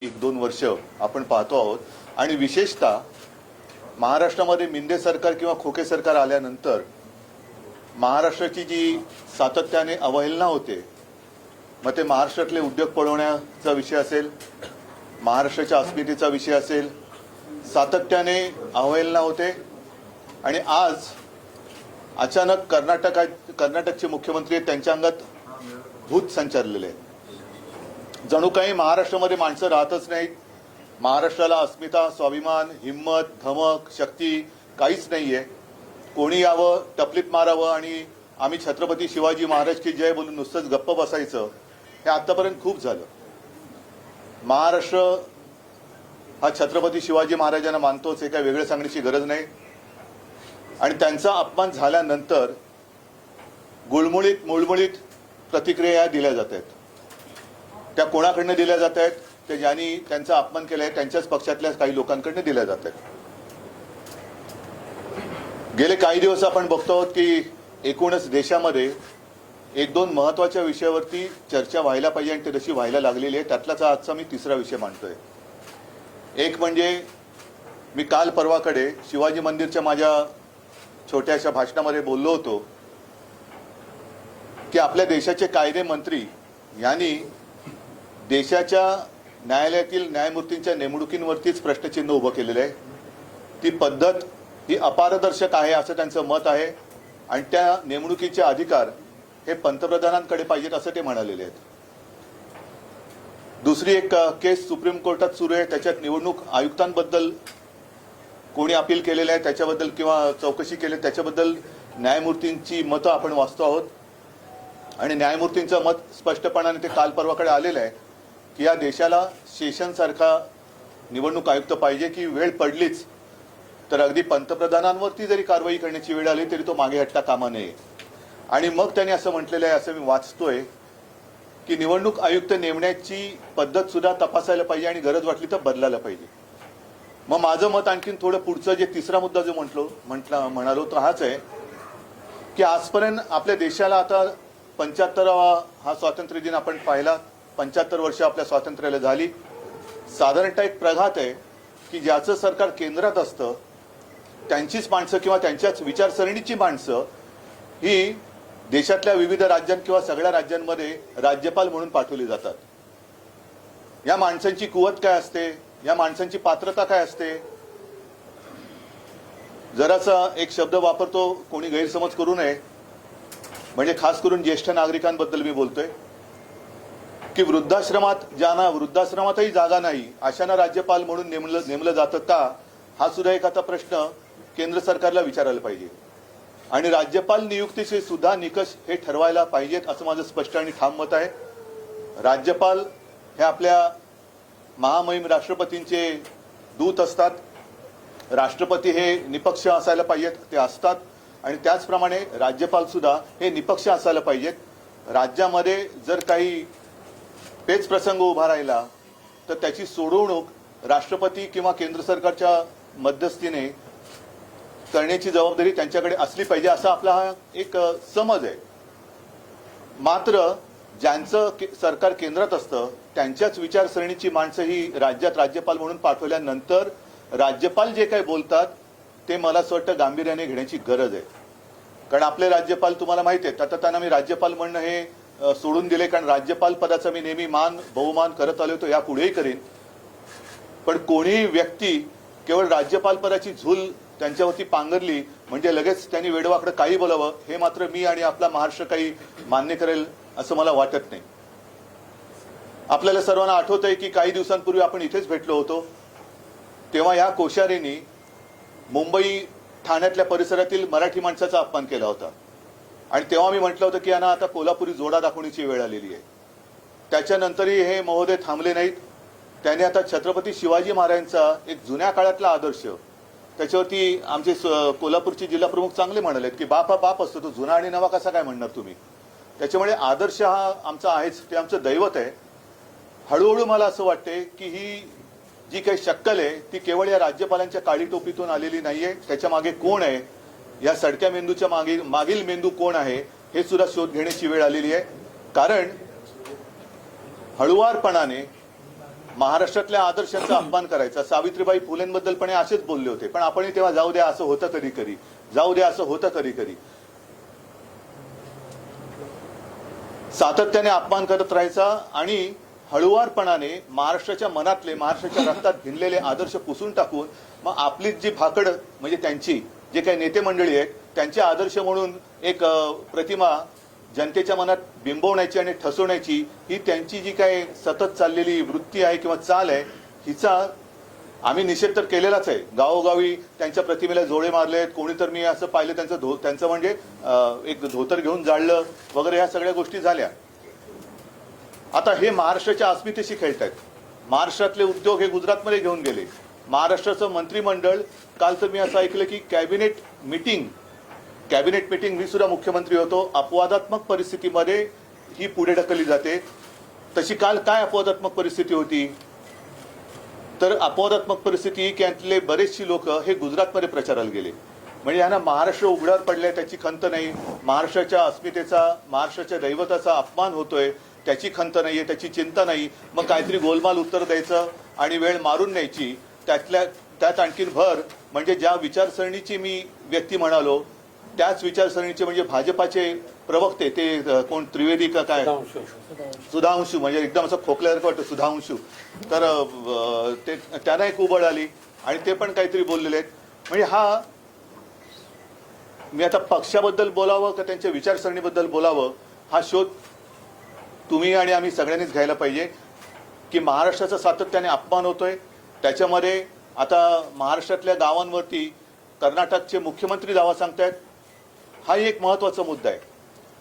1-2 वर्ष आपण पाहतो आहोत आणि विशेषतः महाराष्ट्रामध्ये मिंदे सरकार किंवा खोके सरकार आल्यानंतर महाराष्ट्राची जी सातत्याने अवहेलना होते, मग ते महाराष्ट्रातले उद्योग पळवण्याचा विषय असेल, महाराष्ट्राच्या अस्मितेचा विषय असेल, सातत्याने अवहेलना होते. आणि आज अचानक कर्नाटकचे मुख्यमंत्री आहेत, त्यांच्या अंगात भूत संचारलेले आहे. जणू काही महाराष्ट्रामध्ये माणसं राहतच नाहीत. महाराष्ट्राला अस्मिता, स्वाभिमान, हिम्मत, धमक, शक्ती काहीच नाहीये. कोणी यावं, टपलीत मारावं आणि आम्ही छत्रपती शिवाजी महाराज की जय बोलून नुसतंच गप्प बसायचं, हे आतापर्यंत खूप झालं. महाराष्ट्र हा छत्रपती शिवाजी महाराजांना मानतोच, हे काही वेगळं सांगण्याची गरज नाही. आणि त्यांचा अपमान झाल्यानंतर मुळमुळीत प्रतिक्रिया दिल्या जात आहेत. त्या कोणाकडनं दिल्या जात आहेत? ते ज्यांनी त्यांचा अपमान केलाय त्यांच्याच पक्षातल्या काही लोकांकडनं दिल्या जात आहेत. गेले काही दिवस आपण बघतो आहोत की एकूणच देशामध्ये 1-2 महत्वाच्या विषयावरती चर्चा व्हायला पाहिजे आणि ते तशी व्हायला लागलेली आहे. त्यातलाच आजचा मी तिसरा विषय मांडतोय. एक म्हणजे मी काल परवाकडे शिवाजी मंदिरच्या माझ्या छोट्याशा भाषणामध्ये बोललो होतो की आपल्या देशाचे कायदे मंत्री यांनी देशाच्या न्यायालयातील न्यायमूर्तींच्या नेमणुकींवरतीच प्रश्नचिन्ह उभं केलेलं आहे. ती पद्धत ही अपारदर्शक आहे असं त्यांचं मत आहे आणि त्या नेमणुकीचे अधिकार हे पंतप्रधानांकडे पाहिजेत असं ते म्हणालेले आहेत. दुसरी एक केस सुप्रीम कोर्टात सुरू आहे. त्याच्यात निवडणूक आयुक्तांबद्दल कोणी अपील केलेलं आहे त्याच्याबद्दल किंवा चौकशी केली त्याच्याबद्दल न्यायमूर्तींची मतं आपण वाचतो आहोत. आणि न्यायमूर्तींचं मत स्पष्टपणाने ते काल परवाकडे आलेलं आहे की या देशाला सेशनसारखा निवडणूक आयुक्त पाहिजे की वेळ पडलीच तर अगदी पंतप्रधानांवरती जरी कारवाई करण्याची वेळ आली तरी तो मागे हटता कामा नये. आणि मग त्यांनी असं म्हटलेलं आहे, असं मी वाचतोय की निवडणूक आयुक्त नेमण्याची पद्धत सुद्धा तपासायला पाहिजे आणि गरज वाटली तर बदलायला पाहिजे. मग माझं मत आणखीन थोडं पुढचं जे तिसरा मुद्दा जो म्हणालो तो हाच आहे की आजपर्यंत आपल्या देशाला आता 75वा हा स्वातंत्र्य दिन आपण पाहिला. 75 वर्ष आपल्या स्वातंत्र्याला झाली. साधारणतः एक प्रघात आहे की ज्याचं सरकार केंद्रात असतं त्यांचीच माणसं किंवा त्यांच्याच विचारसरणीची माणसं ही देशातल्या विविध राज्यांत किंवा सगळ्या राज्यांमध्ये राज्यपाल म्हणून पाठवली जातात. या माणसांची कुवत काय असते, या माणसांची पात्रता काय असते? जरासा एक शब्द वापरतो, कोणी गैरसमज करू नये, म्हणजे खास करून ज्येष्ठ नागरिकांबद्दल मी बोलतोय की वृद्धाश्रमातही जागा नाही अशांना राज्यपाल म्हणून नेमलं जातं का, हा सुद्धा एक आता प्रश्न केंद्र सरकारला विचारायला पाहिजे. आणि राज्यपाल नियुक्तीचे सुद्धा निकष हे ठरवायला पाहिजेत असं माझं स्पष्ट आणि ठाम मत आहे. राज्यपाल हे आपल्या महामहिम राष्ट्रपतींचे दूत असतात. राष्ट्रपती हे निपक्ष असायला पाहिजेत, ते असतात. आणि त्याचप्रमाणे राज्यपाल सुद्धा हे निपक्ष असायला पाहिजेत. राज्यामध्ये जर काही पेच प्रसंग उभा राहिला तर त्याची सोडवणूक राष्ट्रपती किंवा केंद्र सरकारच्या मध्यस्थीने करण्याची जबाबदारी त्यांच्याकडे असली पाहिजे असा आपला हा एक समज आहे. मात्र ज्यांचं सरकार केंद्रात असतं त्यांच्याच विचारसरणीची माणसं ही राज्यात राज्यपाल म्हणून पाठवल्यानंतर राज्यपाल जे काही बोलतात ते मला असं वाटतं गांभीर्याने घेण्याची गरज आहे. कारण आपले राज्यपाल तुम्हाला माहिती आहेत, आता त्यांना मी राज्यपाल म्हणणं हे सोडून दिले, कारण राज्यपाल पदाचा मी नेहमी बहुमान करत आलो, तो यापुढेही करीन. पण कोणीही व्यक्ती केवळ राज्यपाल पदाची झूल त्यांच्यावरती पांघरली म्हणजे लगेच त्यांनी वेडवाकडं काही बोलावं हे मात्र मी आणि आपला महाराष्ट्र काही मान्य करेल असं मला वाटत नाही. आपल्याला सर्वांना आठवत आहे की काही दिवसांपूर्वी आपण इथेच भेटलो होतो. तेव्हा या कोश्यारींनी मुंबई ठाण्यातल्या परिसरातील मराठी माणसाचा अपमान केला होता. आणि तेव्हा मी म्हटलं होतं की यांना आता कोल्हापुरी जोडा दाखवण्याची वेळ आलेली आहे. त्याच्यानंतरही हे महोदय थांबले नाहीत. त्याने आता छत्रपती शिवाजी महाराजांचा एक जुन्या काळातला आदर्श त्याच्यावरती आमचे कोल्हापूरचे जिल्हाप्रमुख चांगले म्हणालेत की बाप हा बाप असतो, तो जुना आणि नवा कसा काय म्हणणार तुम्ही. त्याच्यामुळे आदर्श हा आमचा आहेच, ते आमचं दैवत आहे. हळूहळू मला असं वाटते की ही जी काही शक्कल आहे ती केवळ या राज्यपालांच्या काळी टोपीतून आलेली नाहीये. त्याच्या मागे कोण आहे, या सडक्या मेंदूच्या मागील मेंदू कोण आहे हे सुद्धा शोध घेण्याची वेळ आलेली आहे. कारण हळुवारपणाने महाराष्ट्रातल्या आदर्शांचा अपमान करायचा. सावित्रीबाई फुलेंबद्दल पण असेच बोलले होते, पण आपण तेव्हा जाऊ द्या असं होतं कधी कधी, जाऊ द्या असं होतं कधी कधी. सातत्याने अपमान करत राहायचा आणि हळुवारपणाने महाराष्ट्राच्या मनातले, महाराष्ट्राच्या रक्तात भिनलेले आदर्श पुसून टाकून मग आपली जी भाकड म्हणजे त्यांची जे काही नेते मंडळी आहेत त्यांचे आदर्श म्हणून एक प्रतिमा जनतेच्या मनात बिंबवण्याची आणि ठसवण्याची ही त्यांची जी काही सतत चाललेली वृत्ती आहे किंवा चाल आहे, हिचा आम्ही निषेध तर केलेलाच आहे. गावोगावी त्यांच्या प्रतिमेला जोडे मारलेत. कोणी तर मी असं पाहिलं त्यांचं म्हणजे एक धोतर घेऊन जाळलं वगैरे, ह्या सगळ्या गोष्टी झाल्या. आता हे महाराष्ट्राच्या अस्मितेशी खेळतायत. महाराष्ट्रातले उद्योग हे गुजरातमध्ये घेऊन गेले. महाराष्ट्राचं मंत्रिमंडळ, काल तर मी असं ऐकलं की कॅबिनेट मीटिंग, मी सुद्धा मुख्यमंत्री होतो, अपवादात्मक परिस्थितीमध्ये ही पुढे ढकलली जाते. तशी काल काय अपवादात्मक परिस्थिती होती? तर अपवादात्मक परिस्थिती ही की यातले बरेचशी लोक हे गुजरातमध्ये प्रचाराला गेले. म्हणजे यांना महाराष्ट्र उघड्यावर पडलाय त्याची खंत नाही, महाराष्ट्राच्या अस्मितेचा, महाराष्ट्राच्या दैवताचा अपमान होतोय त्याची खंत नाहीये, त्याची चिंता नाही. मग काहीतरी गोलमाल उत्तर द्यायचं आणि वेळ मारून न्यायची. त्यात आणखीन भर म्हणजे ज्या विचारसरणीची मी व्यक्ती म्हणालो त्याच विचारसरणीचे म्हणजे भाजपाचे प्रवक्ते, ते कोण त्रिवेदी का काय, सुधांशू, म्हणजे एकदम असं खोकल्यासारखं वाटतं सुधांशू, तर ते त्यांना एक उबळ आली आणि ते पण काहीतरी बोललेले आहेत. म्हणजे हा, मी आता पक्षाबद्दल बोलावं का त्यांच्या विचारसरणीबद्दल बोलावं हा शोध तुम्ही आणि आम्ही सगळ्यांनीच घ्यायला पाहिजे. की महाराष्ट्राचा सातत्याने अपमान होतोय. त्याच्यामध्ये आता महाराष्ट्रातल्या गावांवरती कर्नाटकचे मुख्यमंत्री दावा सांगतायत. हा एक महत्वाचा मुद्दा आहे.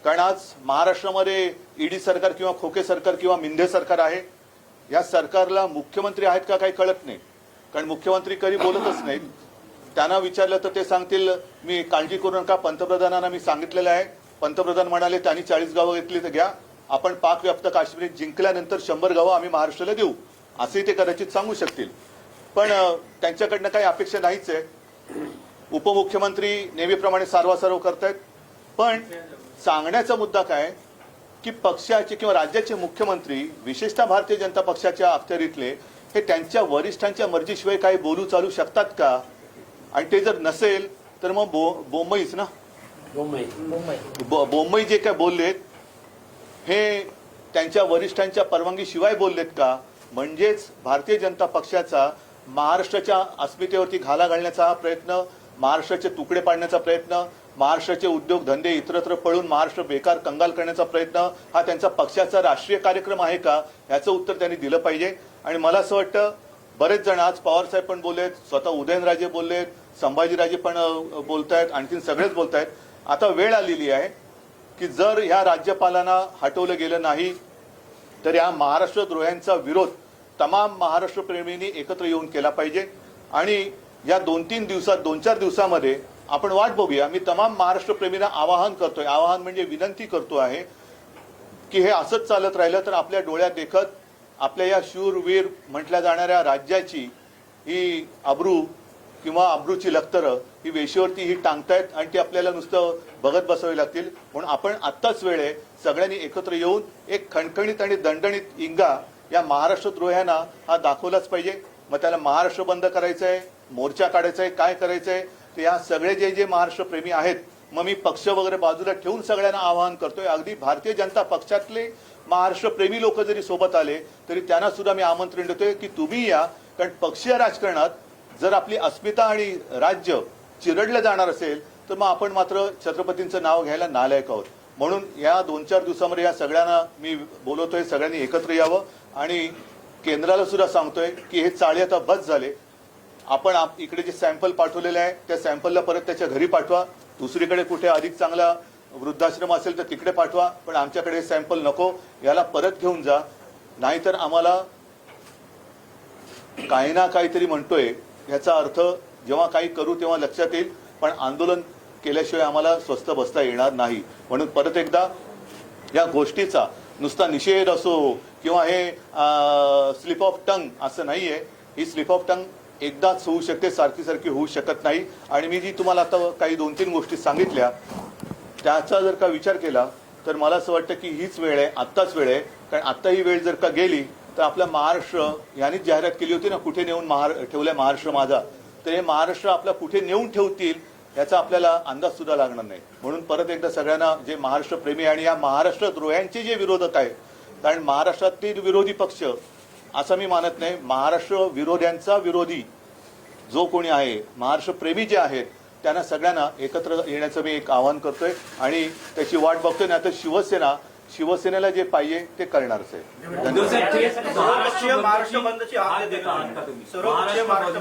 कारण आज महाराष्ट्रामध्ये ईडी सरकार किंवा खोके सरकार किंवा मिंधे सरकार आहे. या सरकारला मुख्यमंत्री आहेत का काही कळत नाही, कारण मुख्यमंत्री कधी बोलतच नाहीत. त्यांना विचारलं तर ते सांगतील मी काळजी करू नका, पंतप्रधानांना मी सांगितलेलं आहे. पंतप्रधान म्हणाले त्यांनी 40 गावं घेतली तर घ्या, आपण पाकव्याप्त काश्मीर जिंकल्यानंतर 100 गावं आम्ही महाराष्ट्राला देऊ, असे ते कदाचित सांगू शकतील. पण त्यांच्याकडनं काही अपेक्षा नाहीच आहे. उपमुख्यमंत्री नेहमीप्रमाणे सारवासारव करतायत. पण सांगण्याचा मुद्दा काय की पक्षाचे किंवा राज्याचे मुख्यमंत्री, विशेषतः भारतीय जनता पक्षाच्या अखत्यारीतले, हे त्यांच्या वरिष्ठांच्या मर्जीशिवाय काही बोलू चालू शकतात का? आणि ते जर नसेल तर मग बोंबईच ना, बोंबई जे काय बोललेत हे त्यांच्या वरिष्ठांच्या परवानगीशिवाय बोललेत का? म्हणजेच भारतीय जनता पक्षाचा महाराष्ट्राच्या अस्मितेवरती घाला घालण्याचा हा प्रयत्न, महाराष्ट्राचे तुकडे पाडण्याचा प्रयत्न, महाराष्ट्राचे उद्योगधंदे इतरत्र पळून महाराष्ट्र बेकार कंगाल करण्याचा प्रयत्न हा त्यांचा पक्षाचा राष्ट्रीय कार्यक्रम आहे का? याचं उत्तर त्यांनी दिलं पाहिजे. आणि मला असं वाटतं बरेच जण, आज पवारसाहेब पण बोललेत, स्वतः उदयनराजे बोललेत, संभाजीराजे पण बोलतायत, आणखीन सगळेच बोलतायत. आता वेळ आलेली आहे की जर ह्या राज्यपालांना हटवलं गेलं नाही तर या महाराष्ट्रद्रोह्यांचा विरोध तमाम महाराष्ट्र प्रेमींनी एकत्र येऊन केला पाहिजे. आणि या 2-4 दिवसामध्ये आपण वाट बघूया. मी तमाम महाराष्ट्र प्रेमींना आवाहन म्हणजे विनंती करतो आहे की हे असंच चालत राहिलं तर आपल्या डोळ्यात देखत आपल्या या शूरवीर म्हटल्या जाणाऱ्या राज्याची ही अब्रू किंवा अब्रूची लखतरं ही वेशीवरती ही टांगतायत आणि ती आपल्याला नुसतं बघत बसावी लागतील. म्हणून आपण आत्ताच वेळ आहे सगळ्यांनी एकत्र येऊन एक खणखणीत आणि दणदणीत इंगा या महाराष्ट्रद्रोह्यांना हा दाखवलाच पाहिजे. मग त्याला महाराष्ट्र बंद करायचं आहे, मोर्चा काढायचा आहे, काय करायचं आहे ते या सगळे जे महाराष्ट्र प्रेमी आहेत, मग मी पक्ष वगैरे बाजूला ठेवून सगळ्यांना आवाहन करतोय. अगदी भारतीय जनता पक्षातले महाराष्ट्र प्रेमी लोक जरी सोबत आले तरी त्यांना सुद्धा मी आमंत्रण देतोय की तुम्ही या. कारण पक्षीय राजकारणात जर आपली अस्मिता आणि राज्य चिरडलं जाणार असेल तर मग आपण मात्र छत्रपतींचं नाव घ्यायला नालायक आहोत. म्हणून या 2-4 दिवसामध्ये या सगळ्यांना मी बोलवतोय, सगळ्यांनी एकत्र यावं. आणि केंद्राला सुद्धा सांगतोय की हे चाळे आता बस झाले. आपण इकडे जे सॅम्पल पाठवलेले आहे त्या सॅम्पलला परत त्याच्या घरी पाठवा. दुसरीकडे कुठे अधिक चांगला वृद्धाश्रम असेल तर तिकडे पाठवा, पण आमच्याकडे सॅम्पल नको, याला परत घेऊन जा. नाहीतर आम्हाला काही ना काहीतरी म्हणतोय ह्याचा अर्थ जेव्हा काही करू तेव्हा लक्षात येईल, पण आंदोलन केल्याशिवाय आम्हाला स्वस्थ बसता येणार नाही. म्हणून परत एकदा या गोष्टीचा नुसता निषेध असो किंवा हे स्लिप ऑफ टंग असं नाहीये. ही स्लिप ऑफ टंग एकदाच होऊ शकते, सारखी होऊ शकत नाही. आणि मी जी तुम्हाला आता काही 2-3 गोष्टी सांगितल्या त्याचा जर का विचार केला तर मला असं वाटतं की हीच वेळ आहे, आत्ताच वेळ आहे. कारण आत्ता ही वेळ जर का गेली तर आपला महाराष्ट्र यांनीच जाहिरात केली होती ना, कुठे नेऊन ठेवलाय महाराष्ट्र माझा. तर हे महाराष्ट्र आपला कुठे नेऊन ठेवतील याचा आपल्याला अंदाज सुद्धा लागणार नाही. म्हणून परत एकदा सगळ्यांना, जे महाराष्ट्र प्रेमी आणि या महाराष्ट्र द्रोह्यांचे जे विरोधक आहेत, कारण महाराष्ट्रातील विरोधी पक्ष असं मी मानत नाही, महाराष्ट्र विरोध्यांचा विरोधी जो कोणी आहे, महाराष्ट्र प्रेमी जे आहेत, त्यांना सगळ्यांना एकत्र येण्याचं मी एक आवाहन करतोय आणि त्याची वाट बघतोय. नाही तर शिवसेनेला जे पाहिजे ते करणारच आहे.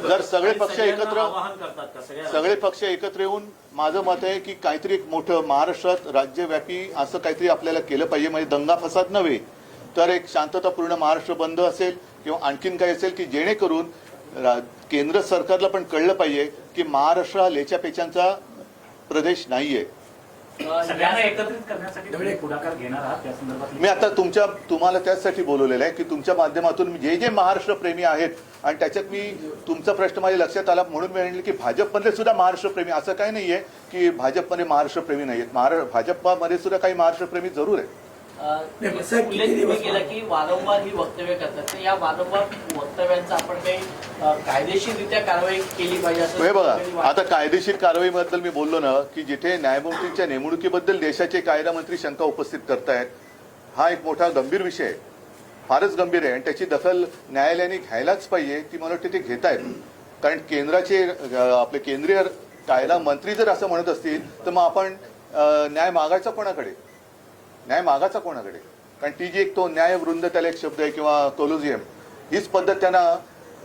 जर सगळे पक्ष एकत्र येऊन, माझं मत आहे की काहीतरी एक मोठं महाराष्ट्रात राज्यव्यापी असं काहीतरी आपल्याला केलं पाहिजे. म्हणजे दंगा फसाद नव्हे, तर एक शांततापूर्ण महाराष्ट्र बंद असेल किंवा आणखीन काही असेल की जेणेकरून केंद्र सरकारला पण कळलं पाहिजे की महाराष्ट्र हा लेच्यापेचांचा प्रदेश नाहीये. सगळ्यांना एकत्रित करण्यासाठी तुम्ही पुढाकार घेणार आहात त्या संदर्भात? मी आता तुम्हाला त्याचसाठी बोलवलेलं आहे की तुमच्या माध्यमातून जे जे प्रेमी आहेत, आणि त्याच्यात मी तुमचा प्रश्न माझ्या लक्षात आला म्हणून मी म्हणले की भाजपमध्ये सुद्धा महाराष्ट्रप्रेमी, असं काही नाहीये की भाजपमध्ये महाराष्ट्रप्रेमी नाहीयेत. भाजपमध्ये सुद्धा काही महाराष्ट्रप्रेमी जरूर आहेत. उल्लेख केला की वारंवार ही वक्तव्य करतात, तर या वारंवार वक्तव्यांचा आपण काही कायदेशीररित्या कारवाई केली पाहिजे असं हे बघा, आता कायदेशीर कारवाईबद्दल मी बोललो ना की जिथे न्यायमूर्तींच्या नेमणुकीबद्दल देशाचे कायदा मंत्री शंका उपस्थित करतायत, हा एक मोठा गंभीर विषय आहे, फारच गंभीर आहे आणि त्याची दखल न्यायालयाने घ्यायलाच पाहिजे. ती मला वाटते ते घेत आहेत. कारण केंद्राचे आपले केंद्रीय कायदा मंत्री जर असं म्हणत असतील तर मग आपण न्याय मागायचा कोणाकडे? कारण ती जी एक तो न्यायवृंद, त्याला एक शब्द आहे, किंवा कोलोजियम, हीच पद्धत त्यांना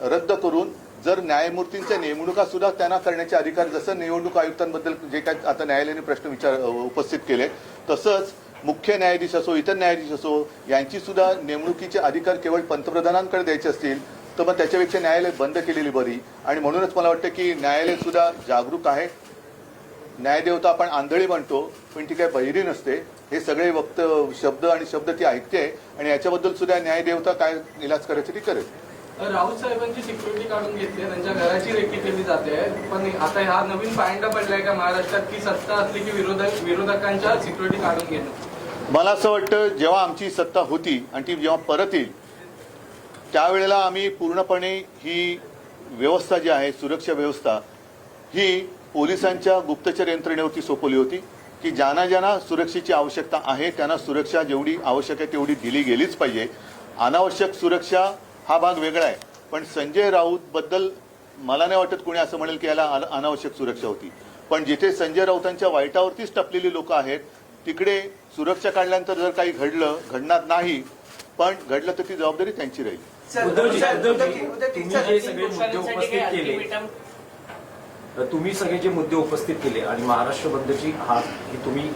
रद्द करून जर न्यायमूर्तींच्या नेमणुका सुद्धा त्यांना करण्याचे अधिकार, जसं निवडणूक आयुक्तांबद्दल जे काय आता न्यायालयाने प्रश्न उपस्थित केले, तसंच मुख्य न्यायाधीश असो, इतर न्यायाधीश असो, यांची सुद्धा नेमणुकीचे अधिकार केवळ पंतप्रधानांकडे द्यायचे असतील तर मग त्याच्यापेक्षा न्यायालय बंद केलेली बरी. आणि म्हणूनच मला वाटतं की न्यायालय सुद्धा जागरूक आहे. न्यायदेवता आपण आंधळी म्हणतो, पण ती काय बहिरी नसते. हे सगळे शब्द ती ऐकते आणि याच्याबद्दल सुद्धा न्यायदेवता काय इलाज करायचं ती करेल. राहुल साहेबांची सिक्युरिटी काढून घेतली, त्यांच्या घराची रेकी केली जाते, पण आता हा नवीन पायंडा पडलाय का महाराष्ट्रात की सत्ता असली की विरोधकांच्या सिक्युरिटी काढून घेणं? मला असं वाटतं जेव्हा आमची सत्ता होती आणि ती जेव्हा परत येईल त्यावेळेला आम्ही पूर्णपणे ही व्यवस्था जी आहे, सुरक्षा व्यवस्था, ही पोलिसांच्या गुप्तचर यंत्रणेवरती सोपवली होती की ज्यांना सुरक्षेची आवश्यकता आहे त्यांना सुरक्षा जेवढी आवश्यक आहे तेवढी दिली गेलीच पाहिजे. अनावश्यक सुरक्षा हा भाग वेगळा आहे, पण संजय राऊत बद्दल मला नाही वाटत कोणी असं म्हणेल की याला अनावश्यक सुरक्षा होती. पण जिथे संजय राऊतांच्या वाईटावरतीच टपलेली लोक आहेत तिकडे सुरक्षा काढल्यानंतर जर काही घडणार नाही, पण घडलं तर ती जबाबदारी त्यांची राहील. तुम्ही सगळे जे मुद्दे उपस्थित केले आणि महाराष्ट्र बंदची तुम्ही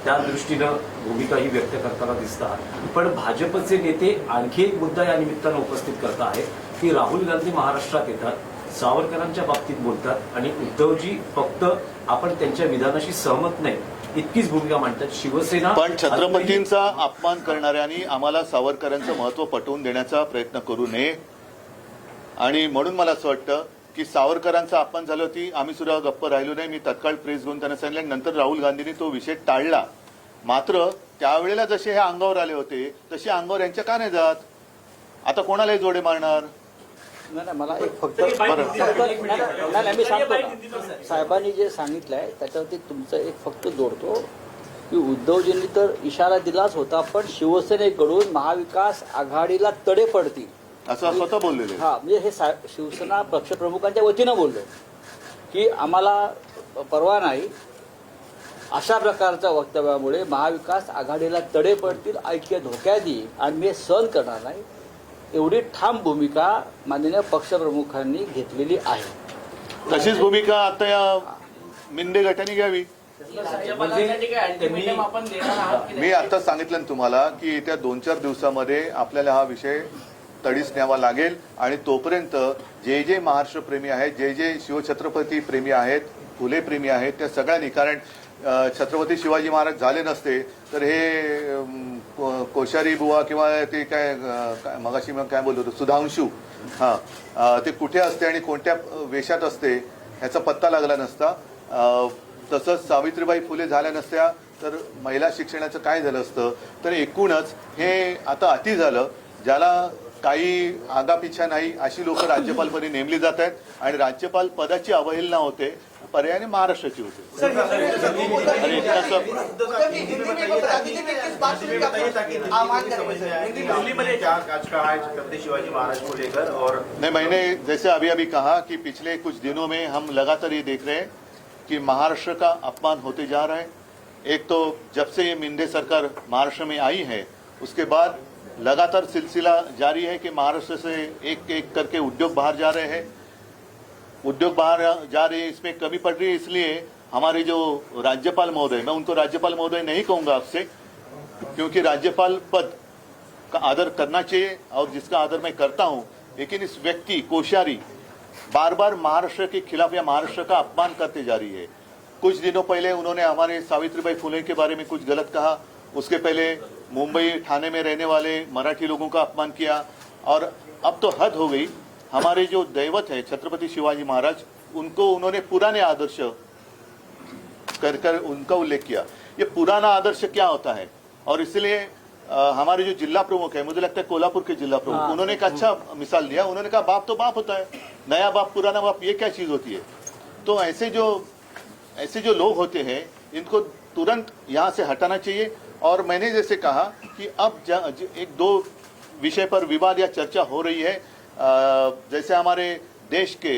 त्या दृष्टीनं भूमिकाही व्यक्त करताना दिसतात, पण भाजपचे नेते आणखी एक मुद्दा या निमित्तानं उपस्थित करत आहेत की राहुल गांधी महाराष्ट्रात येतात, सावरकरांच्या बाबतीत बोलतात आणि उद्धवजी फक्त आपण त्यांच्या विधानाशी सहमत नाही इतकीच भूमिका मांडतात. शिवसेना पण छत्रपतींचा अपमान करणाऱ्यांनी आम्हाला सावरकरांचं महत्व पटवून देण्याचा प्रयत्न करू नये. आणि म्हणून मला असं वाटतं की सावरकरांचा अपमान झालं होती, आम्ही सुद्धा गप्प राहिलो नाही. मी तत्काळ प्रेस घेऊन त्यांना सांगितलं, नंतर राहुल गांधींनी तो विषय टाळला. मात्र त्यावेळेला जसे हे अंगावर आले होते तसे अंगावर यांच्या का नाही जात? आता कोणालाही जोडे मारणार? नाही, मला एक फक्त मी सांगतो ना, साहेबांनी जे सांगितलंय त्याच्यावरती तुमचं एक फक्त जोडतो की उद्धवजींनी तर इशारा दिलाच होता, पण शिवसेनेकडून महाविकास आघाडीला तडे पडतील असं स्वतः बोललेले. हा, म्हणजे हे शिवसेना पक्षप्रमुखांच्या वतीनं बोललो की आम्हाला परवा नाही, अशा प्रकारच्या वक्तव्यामुळे महाविकास आघाडीला तडे पडतील, ऐक्य धोक्यात येईल आणि मी सहन करणार नाही, एवढी ठाम भूमिका माननीय पक्षप्रमुखांनी घेतलेली आहे. तशीच भूमिका आता या मिंदे गटाने घ्यावी. मी आता सांगितलं ना तुम्हाला की येत्या 2-4 दिवसामध्ये आपल्याला हा विषय तडीस न्यावा लागेल आणि तोपर्यंत जे जे महाराष्ट्र प्रेमी आहेत, जे जे शिवछत्रपती प्रेमी आहेत, फुले प्रेमी आहेत, त्या सगळ्यांनी, कारण छत्रपती शिवाजी महाराज झाले नसते तर हे कोश्यारी बुवा किंवा ते काय मगाशी मग काय बोलतो सुधांशू, ते कुठे असते आणि कोणत्या वेशात असते ह्याचा पत्ता लागला नसता. तसंच सावित्रीबाई फुले झाल्या नसत्या तर महिला शिक्षणाचं काय झालं असतं. तर एकूणच हे आता अति झालं. ज्याला काही आगापिछा नाही अशी लोक राज्यपालपदी नेमली जात आहेत आणि राज्यपाल पदाची अवहेलना होते, पर्यायाने महाराष्ट्राची होते. अरे इतना सब शिवाजी महाराज को लेकर और नहीं, मैंने जैसे अभी अभी कहा कि पिछले कुछ दिनों में हम लगातार ये देख रहे हैं कि महाराष्ट्र का अपमान होते जा रहा है. एक तो जब से ये मिंदे सरकार महाराष्ट्र में आई है उसके बाद लगातार सिलसिला जारी है कि महाराष्ट्र से एक एक करके उद्योग बाहर जा रहे हैं. उद्योग बाहर जा रहे हैं, इसमें कमी पड़ रही है. इसलिए हमारे जो राज्यपाल महोदय, मैं उनको राज्यपाल महोदय नहीं कहूँगा आपसे, क्योंकि राज्यपाल पद का आदर करना चाहिए और जिसका आदर मैं करता हूँ, लेकिन इस व्यक्ति कोश्यारी बार बार महाराष्ट्र के खिलाफ या महाराष्ट्र का अपमान करते जा रही है. कुछ दिनों पहले उन्होंने हमारे सावित्रीबाई फुले के बारे में कुछ गलत कहा, उसके पहले मुंबई ठाणे में रहने वाले मराठी लोगों का अपमान किया, और अब तो हद हो गई. हमारे जो दैवत है छत्रपति शिवाजी महाराज, उनको उन्होंने पुराने आदर्श कर कर उनका उल्लेख किया. ये पुराना आदर्श क्या होता है, और इसलिए हमारे जो जिला प्रमुख है, मुझे लगता है कोल्हापुर के जिला प्रमुख, उन्होंने एक अच्छा मिसाल दिया. उन्होंने कहा बाप तो बाप होता है, नया बाप पुराना बाप ये क्या चीज होती है. तो ऐसे जो लोग होते हैं इनको तुरंत यहाँ से हटाना चाहिए. और मैंने जैसे कहा कि अब एक दो विषय पर विवाद या चर्चा हो रही है. जैसे हमारे देश के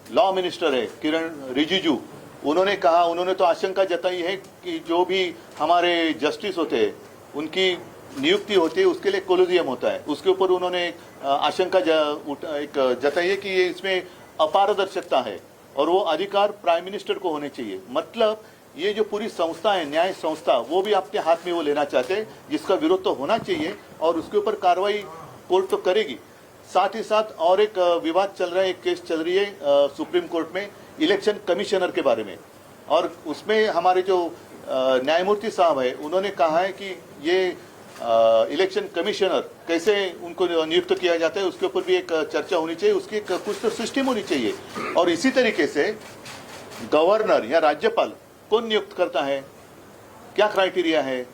लॉ मिनिस्टर है किरण रिजिजू, उन्होंने कहा, उन्होंने तो आशंका जताई है कि जो भी हमारे जस्टिस होते हैं उनकी नियुक्ति होती है उसके लिए कोलोजियम होता है. उसके ऊपर उन्होंने आशंका जताई है कि ये इसमें अपारदर्शकता है और वो अधिकार प्राइम मिनिस्टर को होने चाहिए. मतलब ये जो पूरी संस्था है, न्याय संस्था, वो भी अपने हाथ में वो लेना चाहते हैं, जिसका विरोध तो होना चाहिए और उसके ऊपर कार्रवाई कोर्ट तो करेगी. साथ ही साथ और एक विवाद चल रहा है, एक केस चल रही है सुप्रीम कोर्ट में इलेक्शन कमिश्नर के बारे में, और उसमें हमारे जो न्यायमूर्ति साहब है उन्होंने कहा है कि ये इलेक्शन कमिश्नर कैसे उनको नियुक्त किया जाता है उसके ऊपर भी एक चर्चा होनी चाहिए, उसकी कुछ तो सिस्टम होनी चाहिए. और इसी तरीके से गवर्नर या राज्यपाल कौन नियुक्त करता है, क्या क्राइटेरिया है.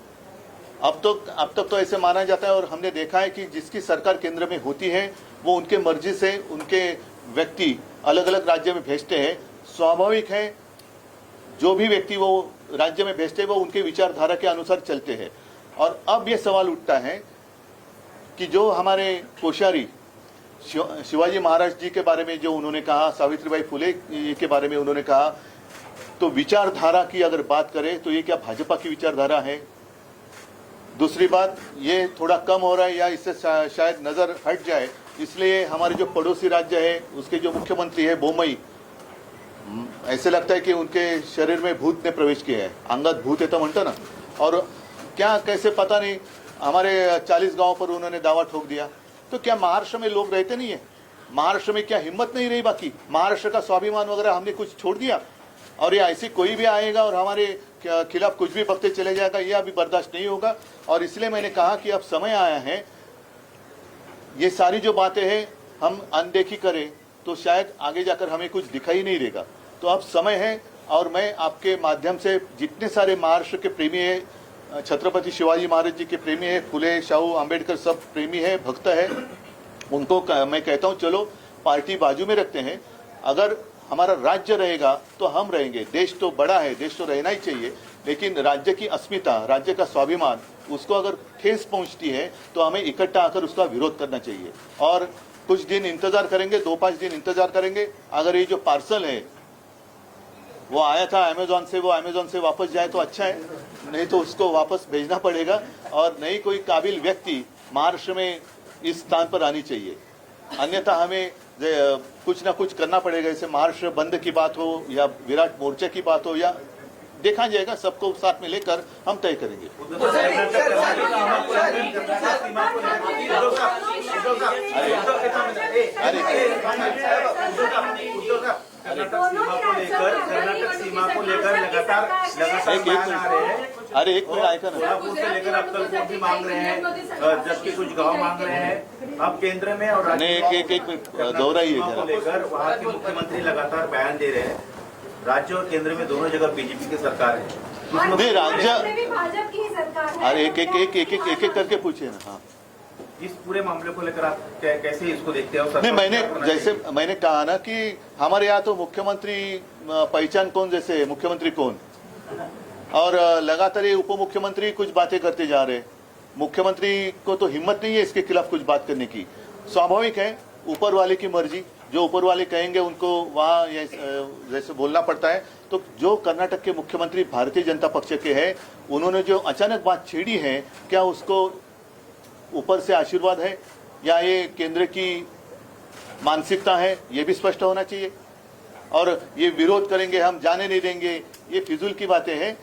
अब तक तो ऐसे माना जाता है और हमने देखा है कि जिसकी सरकार केंद्र में होती है वो उनके मर्जी से उनके व्यक्ति अलग अलग राज्य में भेजते हैं. स्वाभाविक है, जो भी व्यक्ति वो राज्य में भेजते हैं वो उनके विचारधारा के अनुसार चलते हैं. और अब ये सवाल उठता है कि जो हमारे कोश्यारी शिवाजी महाराज जी के बारे में जो उन्होंने कहा, सावित्रीबाई फुले के बारे में उन्होंने कहा, तो विचारधारा की अगर बात करें तो ये क्या भाजपा की विचारधारा है. दूसरी बात, ये थोड़ा कम हो रहा है या इससे शायद नजर हट जाए, इसलिए हमारे जो पड़ोसी राज्य है उसके जो मुख्यमंत्री है बोमई, ऐसे लगता है कि उनके शरीर में भूत ने प्रवेश किया है. अंगत भूत है तो म्हणतो ना. और क्या कैसे पता नहीं, हमारे 40 गांव पर उन्होंने दावा ठोक दिया. तो क्या महाराष्ट्र में लोग रहते नहीं है? महाराष्ट्र में क्या हिम्मत नहीं रही? बाकी महाराष्ट्र का स्वाभिमान वगैरह हमने कुछ छोड़ दिया, और ये ऐसी कोई भी आएगा और हमारे खिलाफ कुछ भी बकते चले जाएगा, ये अभी बर्दाश्त नहीं होगा. और इसलिए मैंने कहा कि अब समय आया है, ये सारी जो बातें हैं हम अनदेखी करें तो शायद आगे जाकर हमें कुछ दिखाई नहीं देगा. तो अब समय है, और मैं आपके माध्यम से जितने सारे महाराष्ट्र के प्रेमी है, छत्रपति शिवाजी महाराज जी के प्रेमी है, फुले, शाहू, अंबेडकर सब प्रेमी है, भक्त है, उनको मैं कहता हूँ चलो पार्टी बाजू में रखते हैं. अगर हमारा राज्य रहेगा तो हम रहेंगे. देश तो बड़ा है, देश तो रहना ही चाहिए, लेकिन राज्य की अस्मिता, राज्य का स्वाभिमान, उसको अगर ठेस पहुंचती है तो हमें इकट्ठा आकर उसका विरोध करना चाहिए. और कुछ दिन इंतजार करेंगे, 2-5 दिन इंतजार करेंगे. अगर ये जो पार्सल है वो आया था अमेजोन से, वो अमेजोन से वापस जाए तो अच्छा है, नहीं तो उसको वापस भेजना पड़ेगा. और नई कोई काबिल व्यक्ति महाराष्ट्र में इस स्थान पर आनी चाहिए, अन्यथा हमें कुछ ना कुछ करना पड़ेगा. जैसे महाराष्ट्र बंद की बात हो या विराट मोर्चा की बात हो, या देखा जाएगा, सबको साथ में लेकर हम तय करेंगे. कर्नाटक सीमा को लेकर लगातार एक मिनट ऐका ना. सोलापुर से लेकर अक्कलकोट भी मांग रहे हैं, जबकि कुछ गांव मांग रहे हैं. अब केंद्र में और राज्य एक मिनट दोहराइए को जरा. लेकर वहाँ के मुख्यमंत्री लगातार बयान दे रहे हैं. राज्य और केंद्र में दोनों जगह बीजेपी की सरकार है. नहीं, राज्य में भी भाजपा की ही सरकार है. अरे एक करके पूछिए ना. हाँ, इस पूरे मामले को लेकर आप कैसे इसको देखते हो? नहीं, मैंने कहा ना कि हमारे यहाँ तो मुख्यमंत्री पहचान कौन जैसे है, मुख्यमंत्री कौन, और लगातार ये उप मुख्यमंत्री कुछ बातें करते जा रहे हैं। मुख्यमंत्री को तो हिम्मत नहीं है इसके खिलाफ कुछ बात करने की। स्वाभाविक है, ऊपर वाले की मर्जी, जो ऊपर वाले कहेंगे उनको वहाँ जैसे बोलना पड़ता है। तो जो कर्नाटक के मुख्यमंत्री भारतीय जनता पक्ष के हैं, उन्होंने जो अचानक बात छेड़ी है, क्या उसको ऊपर से आशीर्वाद है या ये केंद्र की मानसिकता है, ये भी स्पष्ट होना चाहिए। और ये विरोध करेंगे, हम जाने नहीं देंगे, ये फिजूल की बातें हैं।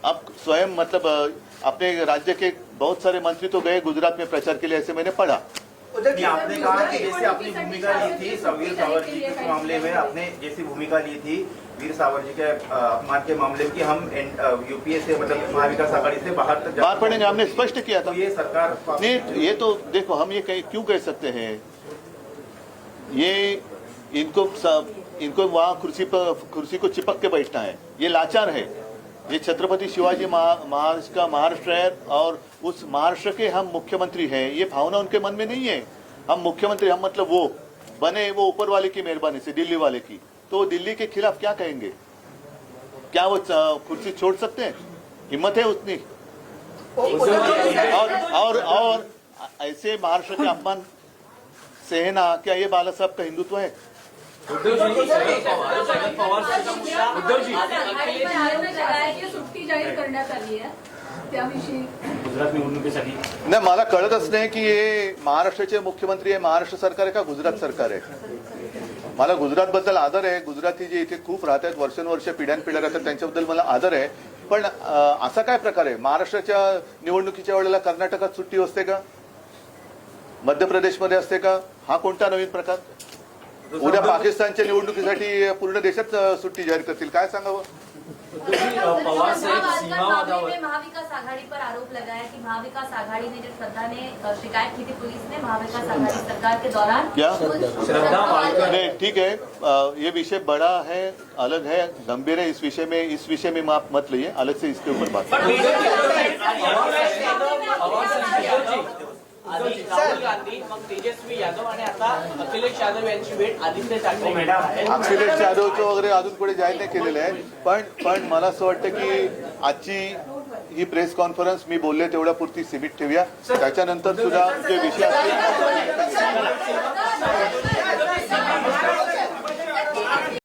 आप स्वयं मतलब अपने राज्य के बहुत सारे मंत्री तो गए गुजरात में प्रचार के लिए, ऐसे मैंने पढ़ा। नहीं, आपने कहा कि जैसे अपनी भूमिका ली थी वीर सावर जी के मामले में, आपने जैसी भूमिका ली थी वीर सावर जी के अपमान के मामले में कि हम यूपीए से मतलब महाविकास आघाड़ी से बाहर पड़ेंगे, हमने स्पष्ट किया था। तो ये सरकार नहीं, ये तो देखो, हम ये क्यों कह सकते हैं, ये इनको वहाँ कुर्सी को चिपक के बैठना है, ये लाचार है। ये छत्रपति शिवाजी महाराज का महाराष्ट्र है और उस महाराष्ट्र के हम मुख्यमंत्री हैं, ये भावना उनके मन में नहीं है। हम मुख्यमंत्री, हम मतलब वो बने वो ऊपर वाले की मेहरबानी से, दिल्ली वाले की। तो दिल्ली के खिलाफ क्या कहेंगे? क्या वो कुर्सी छोड़ सकते हैं? हिम्मत है उतनी? और ऐसे महाराष्ट्र के अपमान सहना, क्या ये बाला साहब का हिंदुत्व है? सुट्टी जाहीर करण्यात आली आहे त्याविषयी गुजरात निवडणुकीसाठी नाही, मला कळतच नाही की हे महाराष्ट्राचे मुख्यमंत्री आहे, महाराष्ट्र सरकार आहे का गुजरात सरकार आहे. मला गुजरात बद्दल आदर आहे. गुजराती जे इथे खूप राहतात, वर्षानुवर्ष पिढ्यानपिढ्या राहतात, त्यांच्याबद्दल मला आदर आहे. पण असा काय प्रकार आहे? महाराष्ट्राच्या निवडणुकीच्या वेळेला कर्नाटकात सुट्टी असते का? मध्य प्रदेशमध्ये असते का? हा कोणता नवीन प्रकार? उद्या पाकिस्तानच्या निवडणुकीसाठी पूर्ण देशात सुट्टी जाहीर करतील, काय सांगावं? पवार साहेब सीमावादावर महाविकास आघाड़ी पर आरोप लगाया कि महाविकास आघाड़ी ने जब श्रद्धा ने शिकायत की थी पुलिस ने महाविकास आघाड़ी सरकार के दौरान, क्या श्रद्धा वालकर नहीं, ठीक है, ये विषय बड़ा है, अलग है, गंभीर है. इस विषय में आप मत लिए, अलग से इसके ऊपर बात. आधी राहुल गांधी, मग तेजस्वी यादव आणि आता अखिलेश यादव यांची भेट आदित्य ठाकरे. अखिलेश यादवचं वगैरे अजून पुढे जाहीर नाही केलेलं आहे. पण मला असं वाटतं की आजची ही प्रेस कॉन्फरन्स मी बोलले तेवढ्या पुरती सीमित ठेवूया. त्याच्यानंतर सुद्धा जे विषय असतील